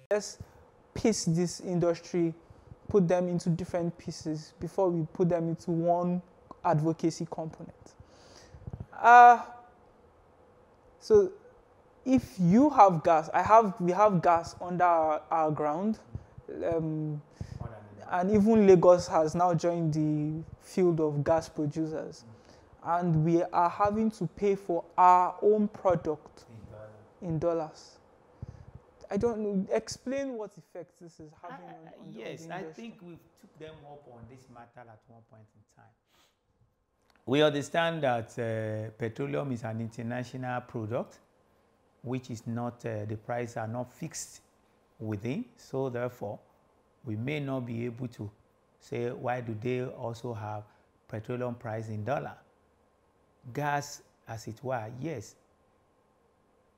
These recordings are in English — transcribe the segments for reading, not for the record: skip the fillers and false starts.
Let's piece this industry, put them into different pieces before we put them into one advocacy component. So if you have gas, we have gas under our ground, and even Lagos has now joined the field of gas producers. And we are having to pay for our own product in dollars. I don't know. Explain what effect this is having on the Yes, industry. I think we took them up on this matter at one point in time. We understand that petroleum is an international product, which is not, the prices are not fixed within. So therefore, we may not be able to say, why do they also have petroleum price in dollar? Gas, as it were, yes.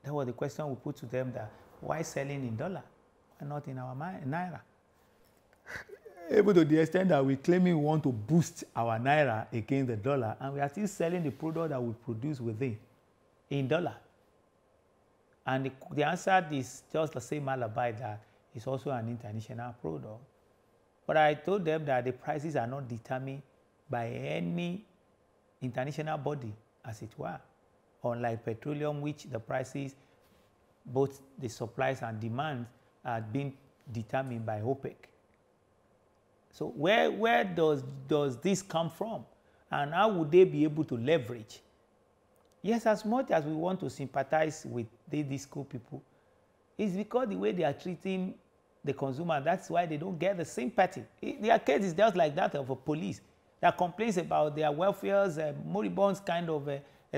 That was the question we put to them, that why selling in dollar? Why not in our naira? Able to the extent that we claim we want to boost our naira against the dollar, and we are still selling the product that we produce within in dollar. And the answer is just the same alibi, that it's also an international product. But I told them that the prices are not determined by any international body, as it were, unlike petroleum, which the prices, both the supplies and demand, are being determined by OPEC. So where does this come from? And how would they be able to leverage? Yes, as much as we want to sympathize with the disco people, it's because the way they are treating the consumer, that's why they don't get the sympathy. Their case is just like that of a police that complains about their welfare's moribund kind of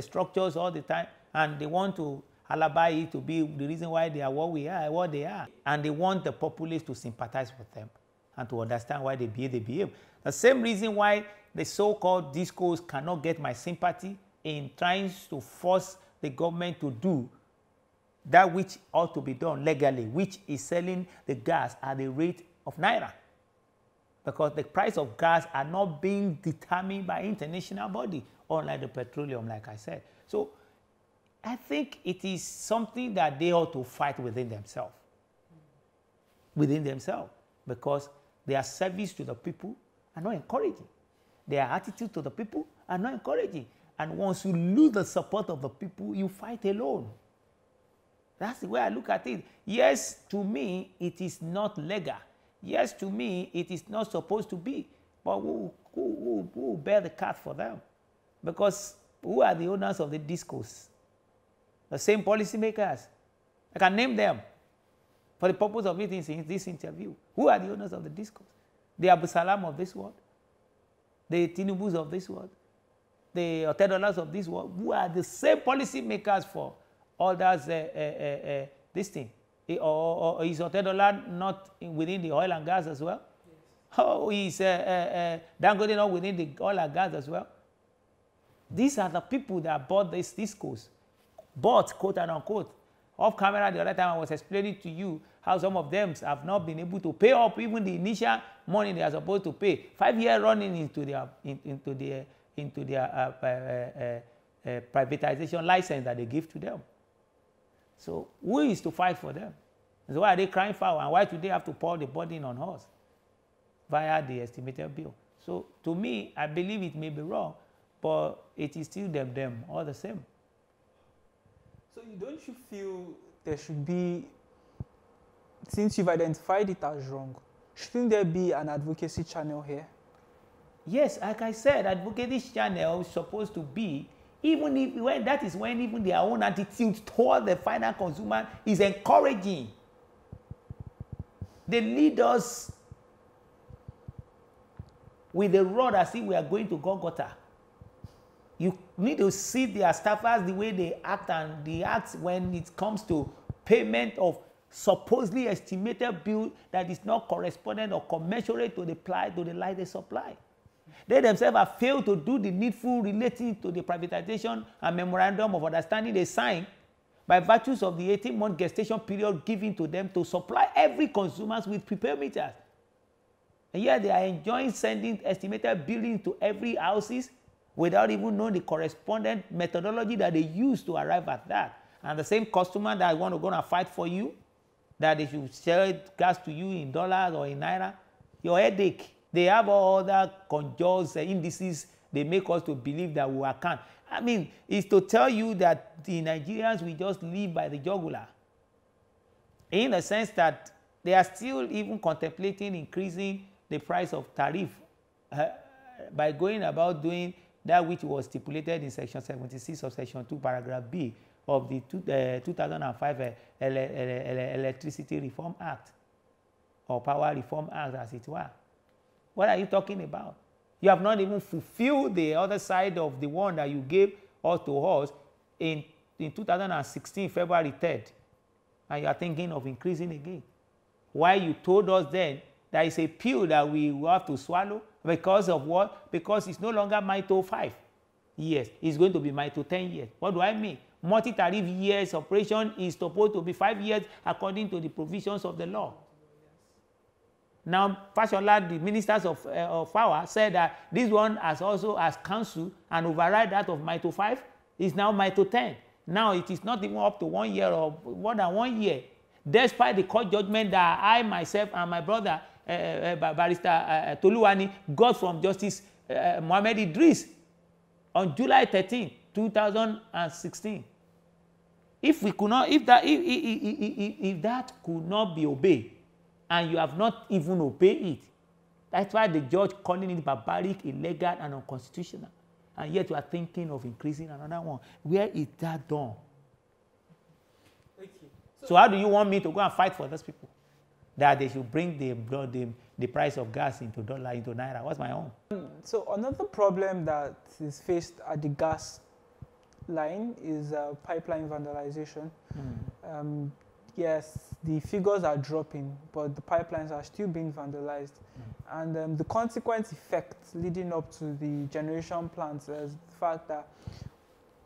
structures all the time, and they want to alibi it to be the reason why they are what they are. And they want the populace to sympathize with them and to understand why they behave. The same reason why the so-called discos cannot get my sympathy in trying to force the government to do that which ought to be done legally, which is selling the gas at the rate of naira. Because the price of gas are not being determined by international body, unlike the petroleum, like I said. So I think it is something that they ought to fight within themselves. Because their service to the people are not encouraging. Their attitude to the people are not encouraging. And once you lose the support of the people, you fight alone. That's the way I look at it. Yes, to me, it is not legal. Yes, to me, it is not supposed to be. But who will bear the cat for them? Because who are the owners of the discos? The same policymakers. I can name them for the purpose of it in this interview. Who are the owners of the discos? The Abu Salam of this world, the Tinubus of this world, the Adeolas of this world, who are the same policymakers for all that this thing. Or is Adeola not within the oil and gas as well? Yes. Oh, is Dangote not within the oil and gas as well? These are the people that bought these discos. Bought, quote and unquote. Off camera the other time I was explaining to you how some of them have not been able to pay up even the initial money they are supposed to pay. 5 years running into their privatization license that they give to them. So who is to fight for them? So why are they crying foul, and why do they have to pour the burden on us via the estimated bill? So to me, I believe it may be wrong, but it is still them all the same. So don't you feel there should be, since you've identified it as wrong, shouldn't there be an advocacy channel here? Yes, like I said, advocacy channel is supposed to be, even if when that is when even their own attitude toward the final consumer is encouraging. They lead us with a rod as if we are going to Golgotha. You need to see their staffers, the way they act, and they act when it comes to payment of supposedly estimated bill that is not correspondent or commensurate to the light they supply. They themselves have failed to do the needful relating to the privatization and memorandum of understanding they signed by virtues of the 18-month gestation period given to them to supply every consumer with prepaid meters. And yet they are enjoying sending estimated billing to every houses without even knowing the correspondent methodology that they use to arrive at that. And the same customer that want to go and fight for you, that they should sell gas to you in dollars or in naira, your headache. They have all other conjures, indices, they make us to believe that we can't. I mean, it's to tell you that the Nigerians will just live by the jugular. In the sense that they are still even contemplating increasing the price of tariff by going about doing that which was stipulated in Section 76 of Section 2, Paragraph B of the 2005 Electricity Reform Act, or Power Reform Act, as it were. What are you talking about? You have not even fulfilled the other side of the one that you gave us to us in 2016, February 3rd. And you are thinking of increasing again. Why you told us then that it's a pill that we will have to swallow? Because of what? Because it's no longer MITO 5 years. It's going to be MITO 10 years. What do I mean? Multi-tariff years operation is supposed to be 5 years according to the provisions of the law. Now, Fashola, the ministers of power, said that this one has also as council and override that of MITO 5 is now MITO 10. Now it is not even up to 1 year or more than 1 year, despite the court judgment that I myself and my brother, Barrister Toluwani, got from Justice Mohammed Idris on July 13, 2016. If we could not, if that could not be obeyed, and you have not even obeyed it, that's why the judge calling it barbaric, illegal, and unconstitutional. And yet you are thinking of increasing another one. Where is that done? Okay. So how do you want me to go and fight for those people? That they should bring the price of gas into dollar, into naira. What's my own? So another problem that is faced at the gas line is pipeline vandalization. Yes, the figures are dropping, but the pipelines are still being vandalized. And the consequent effect leading up to the generation plants is the fact that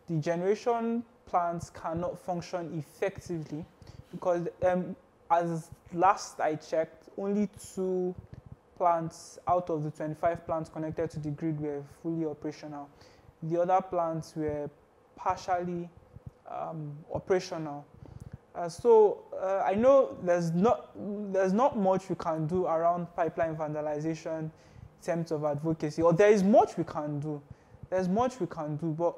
the generation plants cannot function effectively because as last I checked, only 2 plants out of the 25 plants connected to the grid were fully operational. The other plants were partially operational. So I know there's not much we can do around pipeline vandalization in terms of advocacy, or there is much we can do. There's much we can do, but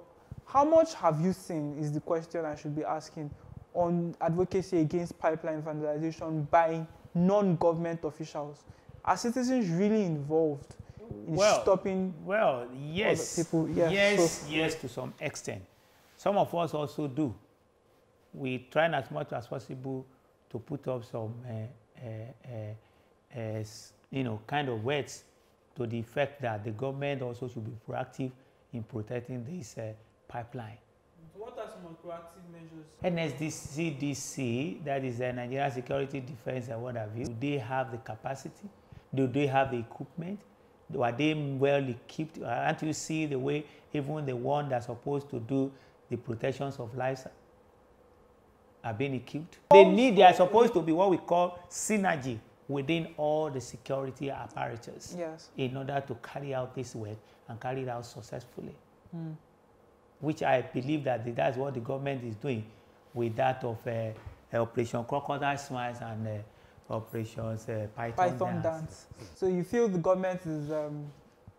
how much have you seen is the question I should be asking on advocacy against pipeline vandalization by non-government officials? Are citizens really involved in stopping? Well, yes, people? Yes, yes, to some extent. Some of us also do. We try as much as possible to put up some, kind of words to the effect that the government also should be proactive in protecting this pipeline. What are some proactive measures? NSCDC, that is the Nigerian Security Defense and what have you, do they have the capacity? Do they have the equipment? Are they well equipped? Can't you see the way even the one that's supposed to do the protections of lives are being equipped? They are supposed to be what we call synergy within all the security apparatus, yes, in order to carry out this work and carry it out successfully. Which I believe that that's what the government is doing with that of Operation Crocodile Smiles and Operations Python Dance. So you feel the government is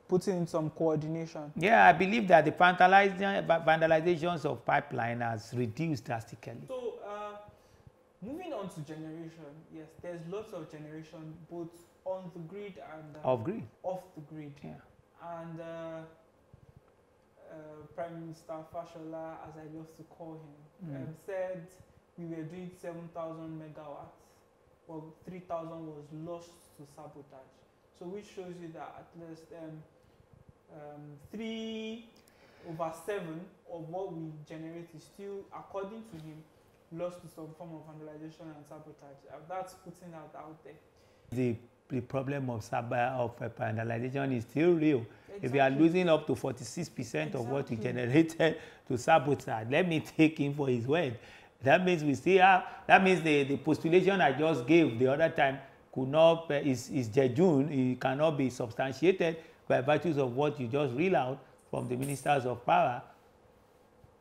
putting in some coordination? Yeah, I believe that the vandalizations of pipeline has reduced drastically. So moving on to generation, yes, there's lots of generation both on the grid and off the grid. Yeah. And Prime Minister Fashola, as I love to call him, said we were doing 7,000 megawatts. Well, 3,000 was lost to sabotage. So which shows you that at least 3/7 of what we generate is still, according to him, lost to some form of vandalization and sabotage. That's putting that out there. The problem of vandalization is still real. Exactly. If you are losing up to 46% of what you generated to sabotage, let me take him for his word. That means we still have, that means the postulation I just gave the other time could not, is jejune, it cannot be substantiated by virtues of what you just read out from the ministers of power.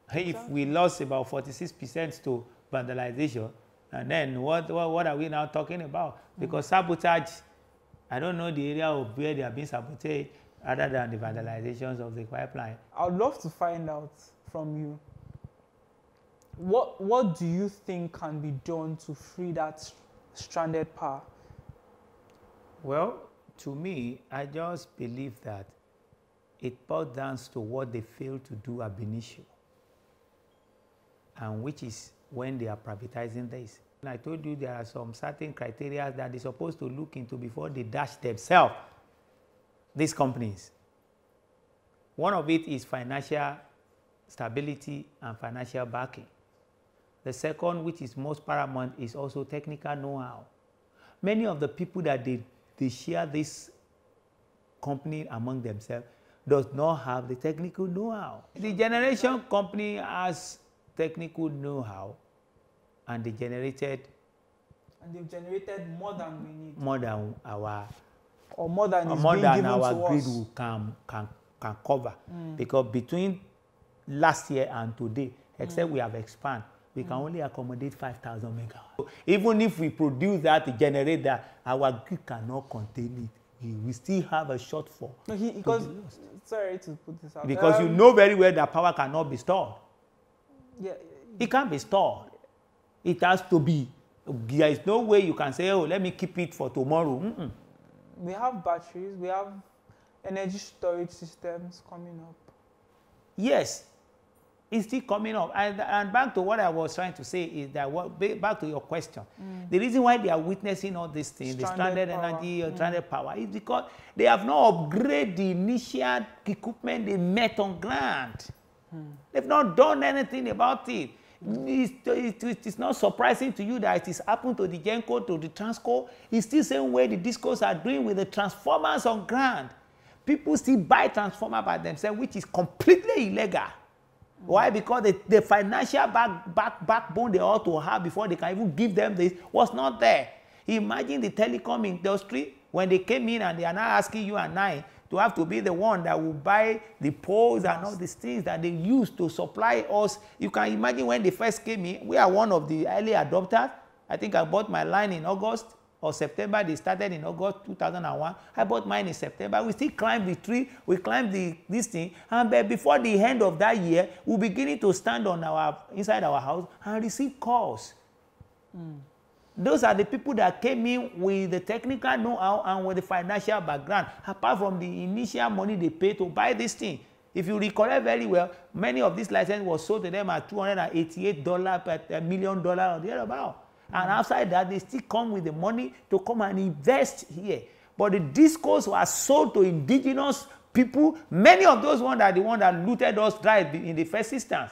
Exactly. If we lost about 46% to vandalization, And then what are we now talking about? Because sabotage, I don't know the area of where they have been sabotaged other than the vandalizations of the pipeline. I would love to find out from you, what do you think can be done to free that stranded power? Well, to me, I just believe that it boils down to what they failed to do ab initio, and which is when they are privatizing this. And I told you there are some certain criteria that they're supposed to look into before they dash themselves, these companies. One of it is financial stability and financial backing. The second, which is most paramount, is also technical know-how. Many of the people that they share this company among themselves does not have the technical know-how. The generation company has technical know-how, and they generated. And they've generated more than we need. More than our. Or more than is being given our to grid us. Can cover. Because between last year and today, except we have expanded, we can only accommodate 5,000 megawatts. So even if we produce that, to generate that, our grid cannot contain it. We still have a shortfall. No, because, sorry to put this out. Because you know very well that power cannot be stored. Yeah. It can't be stored. It has to be. There is no way you can say, oh, let me keep it for tomorrow. We have batteries. We have energy storage systems coming up. Yes. It's still coming up. And back to what I was trying to say is that, back to your question, the reason why they are witnessing all these things, the stranded energy or stranded power, is because they have not upgraded the initial equipment they met on ground. They've not done anything about it. It's not surprising to you that it is happened to the Genco, to the Transco. It's still the same way the discos are doing with the transformers on ground. People still buy transformers by themselves, which is completely illegal. Why? Because the financial backbone they ought to have before they can even give them this was not there. Imagine the telecom industry when they came in and they are now asking you and I to have to be the one that will buy the poles and all these things that they use to supply us. You can imagine when they first came in, we are one of the early adopters. I think I bought my line in August or September. They started in August 2001. I bought mine in September. We still climbed the tree. We climbed this thing. And before the end of that year, we're beginning to stand on inside our house and receive calls. Those are the people that came in with the technical know-how and with the financial background, apart from the initial money they paid to buy this thing. If you recollect very well, many of these licenses were sold to them at $288 per $1 million or thereabout. And outside that, they still come with the money to come and invest here. But the discos were sold to indigenous people. Many of those ones are the ones that looted us dry in the first instance.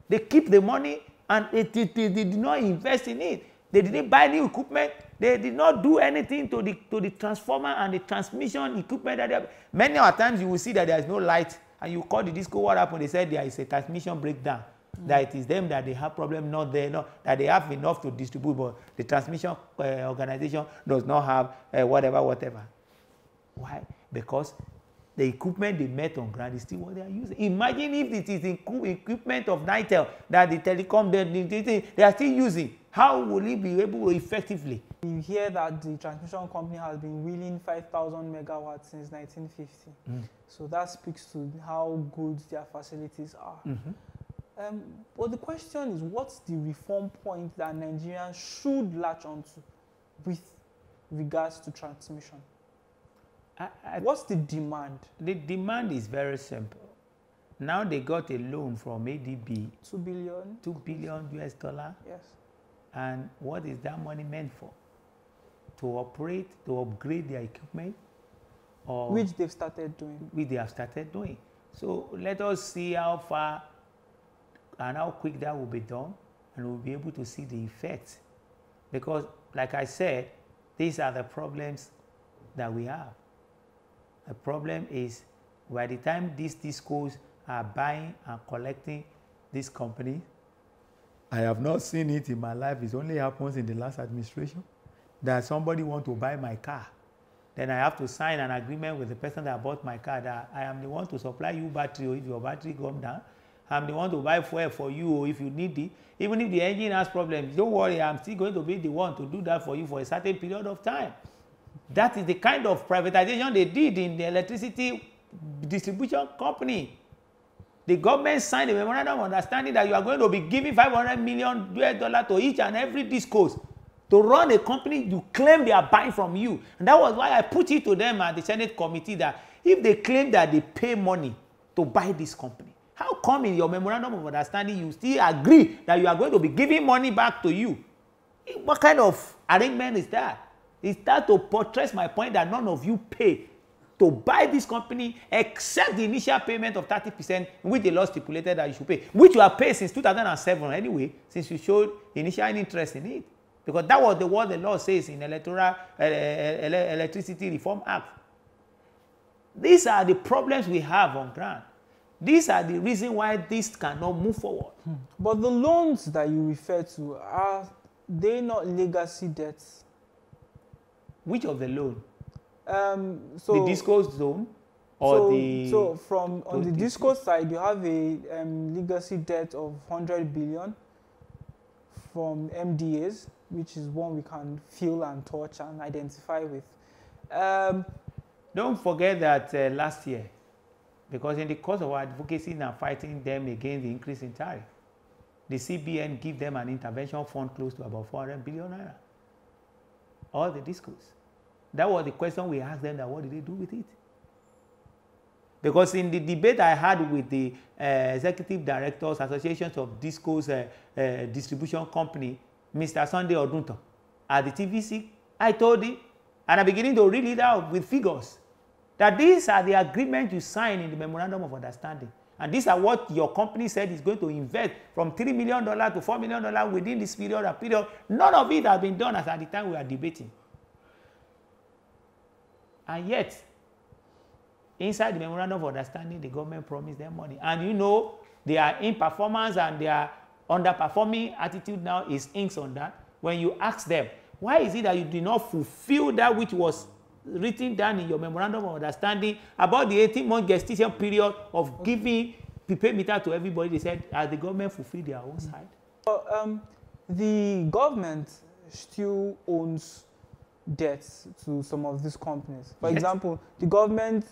They keep the money and they did not invest in it. They didn't buy new equipment. They did not do anything to the transformer and the transmission equipment. Many of the times you will see that there is no light, and you call the disco, what happened? They said there is a transmission breakdown. That it is them that they have problem, not there, that they have enough to distribute, but the transmission organization does not have whatever. Why? Because the equipment they met on ground is still what they are using. Imagine if it is equipment of Nitel that the telecom they are still using. How will it be able to effectively? You hear that the transmission company has been wheeling 5,000 megawatts since 1950. So that speaks to how good their facilities are. But the question is, what's the reform point that Nigerians should latch onto with regards to transmission? What's the demand? The demand is very simple. Now they got a loan from ADB. $2 billion US dollar. Yes. And what is that money meant for? To operate, to upgrade their equipment? Or which they've started doing. Which they have started doing. So let us see how far and how quick that will be done, and we'll be able to see the effects. Because, like I said, these are the problems that we have. The problem is, by the time these discos are buying and collecting this company, I have not seen it in my life. It only happens in the last administration, that somebody wants to buy my car. Then I have to sign an agreement with the person that bought my car that I am the one to supply you battery, or if your battery comes down, I'm the one to buy fuel for you, or if you need it. Even if the engine has problems, don't worry, I'm still going to be the one to do that for you for a certain period of time. That is the kind of privatization they did in the electricity distribution company. The government signed a memorandum of understanding that you are going to be giving $500 million to each and every discos to run a company you claim they are buying from you. And that was why I put it to them at the Senate committee that if they claim that they pay money to buy this company, how come in your memorandum of understanding you still agree that you are going to be giving money back to you? What kind of arrangement is that? Is that to portray my point that none of you pay to buy this company except the initial payment of 30%, which the law stipulated that you should pay, which you have paid since 2007 anyway, since you showed initial interest in it. Because that was what the law says in Electricity Reform Act. These are the problems we have on ground. These are the reasons why this cannot move forward. But the loans that you refer to, are they not legacy debts? Which of the loan? So the disco zone, or on the disco side, you have a legacy debt of 100 billion from MDAs, which is one we can feel and touch and identify with. Don't forget that last year, because in the course of our advocacy and fighting them against the increase in tariff, the CBN give them an intervention fund close to about 400 billion naira. All the discos. That was the question we asked them, that what did they do with it? Because in the debate I had with the executive directors, associations of discos distribution company, Mr. Sunday Odunton, at the TVC, I told him, and I'm beginning to read it out with figures, that these are the agreements you sign in the Memorandum of Understanding. And these are what your company said is going to invest from $3 million to $4 million within this period and period. None of it has been done as at the time we are debating. And yet, inside the Memorandum of Understanding, the government promised them money. And you know, they are in performance and their underperforming attitude now is inks on that. When you ask them, why is it that you did not fulfill that which was written down in your Memorandum of Understanding about the 18-month gestation period of giving prepaid meter to everybody? They said, has the government fulfilled their own side? The government still owns debts to some of these companies. For example, the government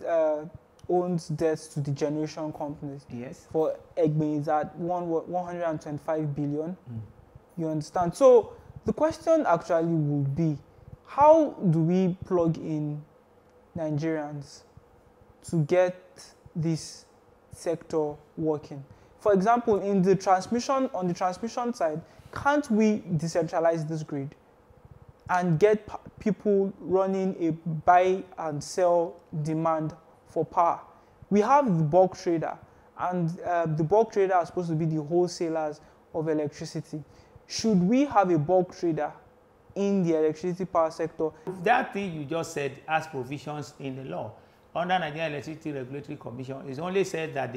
owns debts to the generation companies. Yes. For Egbe is at 125 billion. You understand? So the question actually would be, how do we plug in Nigerians to get this sector working? For example, on the transmission side, can't we decentralize this grid and get people running a buy and sell demand for power? We have the bulk trader, and the bulk trader are supposed to be the wholesalers of electricity. Should we have a bulk trader in the electricity power sector? That thing you just said has provisions in the law. Under Nigerian Electricity Regulatory Commission, it's only said that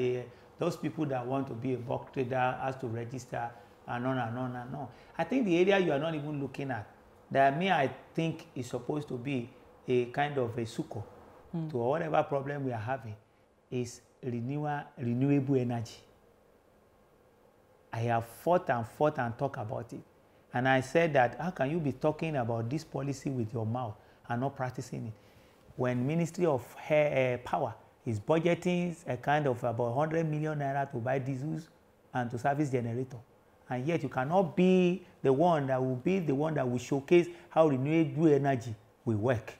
those people that want to be a bulk trader has to register and on and on and on. I think the area you are not even looking at, that I think is supposed to be a kind of a succor to whatever problem we are having, is renewable energy. I have fought and talked about it. And I said that, how can you be talking about this policy with your mouth and not practicing it? When Ministry of Power is budgeting a kind of about 100 million naira to buy diesels and to service generator. And yet you cannot be the one that will showcase how renewable energy will work.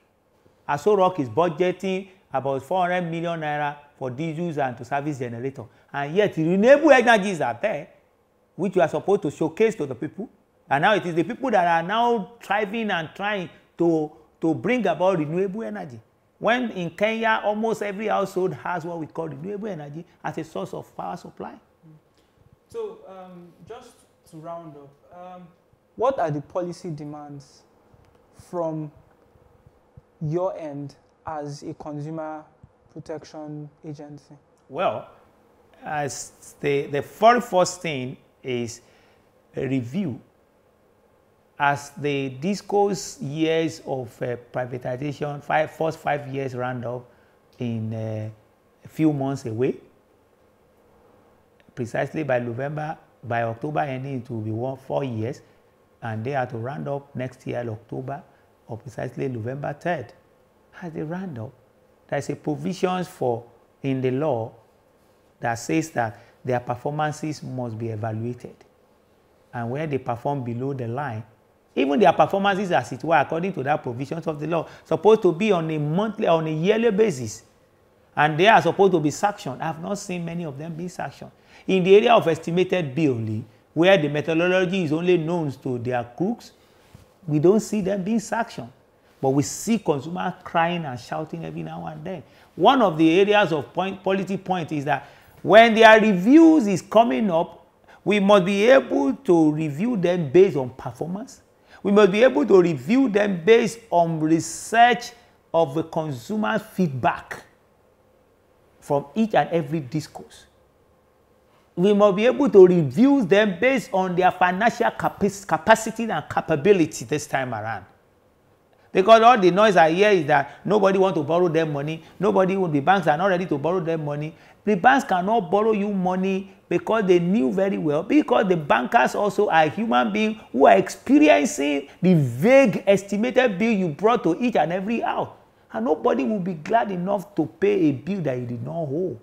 Aso Rock is budgeting about 400 million naira for diesels and to service generator. And yet renewable energies are there, which you are supposed to showcase to the people. And now it is the people that are now thriving and trying to bring about renewable energy. When in Kenya, almost every household has what we call renewable energy as a source of power supply. So, just to round up, what are the policy demands from your end as a consumer protection agency? Well, as the very first thing is a review. As the discourse years of privatization, first 5 years round up in a few months away, precisely by October ending, it will be 4 years, and they have to round up next year, October, or precisely November 3rd. As they round up, there's a provisions in the law that says that their performances must be evaluated. And where they perform below the line, even their performances, as it were, according to that provisions of the law, supposed to be on a monthly, on a yearly basis. And they are supposed to be sanctioned. I have not seen many of them being sanctioned. In the area of estimated bill, where the methodology is only known to their crooks, we don't see them being sanctioned. But we see consumers crying and shouting every now and then. One of the areas of policy point is that when their reviews is coming up, we must be able to review them based on performance. We must be able to review them based on research of the consumer's feedback from each and every discourse. We must be able to review them based on their financial capacity and capability this time around. Because all the noise I hear is that nobody wants to borrow them money. The banks are not ready to borrow them money. The banks cannot borrow you money because they knew very well, because the bankers also are human beings who are experiencing the vague estimated bill you brought to each and every house. And nobody will be glad enough to pay a bill that you did not owe.